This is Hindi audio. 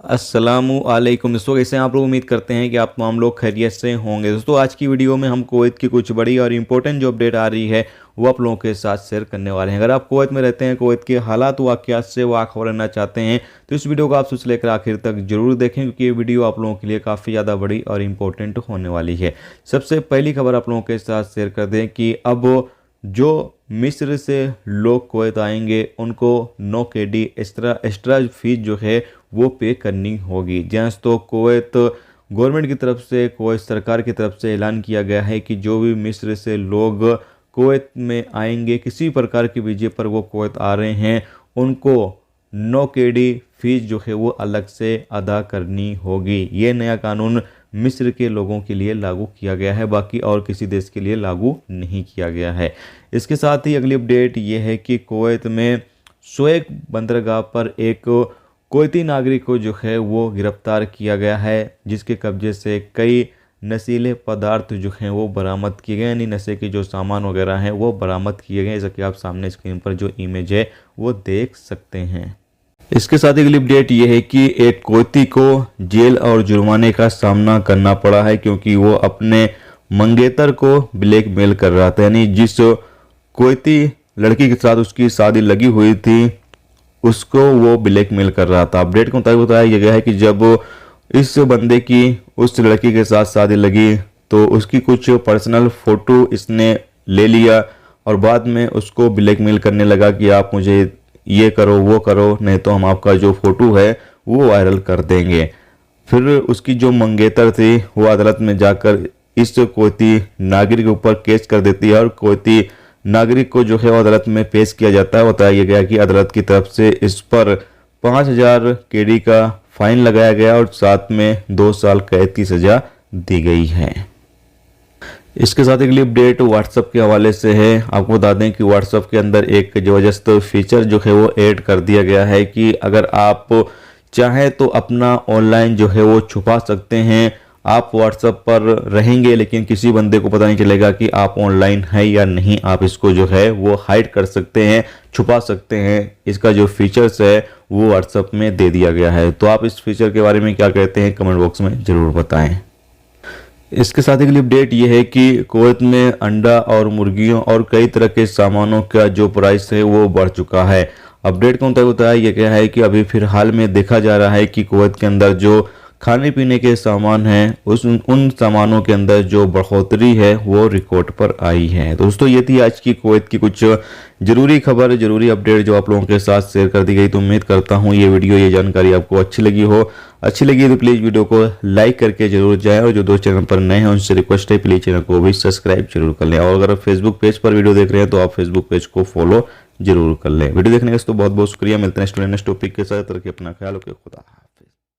अस्सलामुअलैकुम दोस्तों, कैसे हैं आप लोग। उम्मीद करते हैं कि आप तमाम लोग खैरियत से होंगे। दोस्तों आज की वीडियो में हम कुवैत की कुछ बड़ी और इम्पोर्टेंट जो अपडेट आ रही है वो आप लोगों के साथ शेयर करने वाले हैं। अगर आप कुवैत में रहते हैं, कुवैत के हालात वाक़यात से वाखबर रहना चाहते हैं तो इस वीडियो को आप शुरू से लेकर आखिर तक जरूर देखें, क्योंकि ये वीडियो आप लोगों के लिए काफ़ी ज़्यादा बड़ी और इम्पोर्टेंट होने वाली है। सबसे पहली खबर आप लोगों के साथ शेयर कर दें कि अब जो मिस्र से लोग कुवैत आएंगे उनको 9 KD एक्स्ट्रा फीस जो है वो पे करनी होगी। जहाँ तो कुवैत गवर्नमेंट की तरफ से, कुवैत सरकार की तरफ से ऐलान किया गया है कि जो भी मिस्र से लोग कुवैत में आएंगे, किसी प्रकार की वीजे पर वो कुवैत आ रहे हैं, उनको 9 KD फीस जो है वो अलग से अदा करनी होगी। ये नया कानून मिस्र के लोगों के लिए लागू किया गया है, बाकी और किसी देश के लिए लागू नहीं किया गया है। इसके साथ ही अगली अपडेट ये है कि कुवैत में शुएब बंदरगाह पर एक कुवैती नागरिक को जो है वो गिरफ्तार किया गया है, जिसके कब्जे से कई नशीले पदार्थ जो हैं वो बरामद किए गए, यानी नशे के जो सामान वगैरह हैं वो बरामद किए गए, जैसा कि आप सामने स्क्रीन पर जो इमेज है वो देख सकते हैं। इसके साथ ही अगली अपडेट ये है कि एक कुवैती को जेल और जुर्माने का सामना करना पड़ा है, क्योंकि वो अपने मंगेतर को ब्लैकमेल कर रहा था। यानी जिस कुवैती लड़की के साथ उसकी शादी लगी हुई थी उसको वो ब्लैकमेल कर रहा था। अपडेट के मुताबिक बताया गया है कि जब इस बंदे की उस लड़की के साथ शादी लगी तो उसकी कुछ पर्सनल फ़ोटो इसने ले लिया और बाद में उसको ब्लैकमेल करने लगा कि आप मुझे ये करो वो करो, नहीं तो हम आपका जो फ़ोटो है वो वायरल कर देंगे। फिर उसकी जो मंगेतर थी वो अदालत में जाकर इस कुवैती नागरिक के ऊपर केस कर देती है और कुवैती नागरिक को जो है वो अदालत में पेश किया जाता है। बताया गया कि अदालत की तरफ से इस पर 5000 KD का फाइन लगाया गया और साथ में 2 साल कैद की सज़ा दी गई है। इसके साथ अगली अपडेट व्हाट्सएप के हवाले से है। आपको बता दें कि व्हाट्सएप के अंदर एक ज़बरदस्त फीचर जो है वो ऐड कर दिया गया है कि अगर आप चाहें तो अपना ऑनलाइन जो है वो छुपा सकते हैं। आप व्हाट्सएप पर रहेंगे लेकिन किसी बंदे को पता नहीं चलेगा कि आप ऑनलाइन है या नहीं। आप इसको जो है वो हाइड कर सकते हैं, छुपा सकते हैं। इसका जो फीचर्स है वो व्हाट्सएप में दे दिया गया है। तो आप इस फीचर के बारे में क्या कहते हैं कमेंट बॉक्स में ज़रूर बताएं। इसके साथ अगली अपडेट ये है कि कुवैत में अंडा और मुर्गियों और कई तरह के सामानों का जो प्राइस है वो बढ़ चुका है। अपडेट के मुताबिक बताया गया है कि अभी फिलहाल में देखा जा रहा है कि कुवैत के अंदर जो खाने पीने के सामान हैं उन सामानों के अंदर जो बढ़ोतरी है वो रिकॉर्ड पर आई है। दोस्तों ये थी आज की कुवैत की कुछ ज़रूरी खबर, ज़रूरी अपडेट जो आप लोगों के साथ शेयर कर दी गई। तो उम्मीद करता हूँ ये वीडियो, ये जानकारी आपको अच्छी लगी हो। अच्छी लगी तो प्लीज़ वीडियो को लाइक करके जरूर जाएँ और जो दोस्त चैनल पर नए हैं उनसे रिक्वेस्ट है प्लीज़ चैनल को भी सब्सक्राइब जरूर कर लें। और अगर फेसबुक पेज पर वीडियो देख रहे हैं तो आप फेसबुक पेज को फॉलो जरूर कर लें। वीडियो देखने का तो बहुत बहुत शुक्रिया। मिलते हैं नेक्स्ट टॉपिक के साथ। रखिए अपना ख्याल, ओके, खुदा।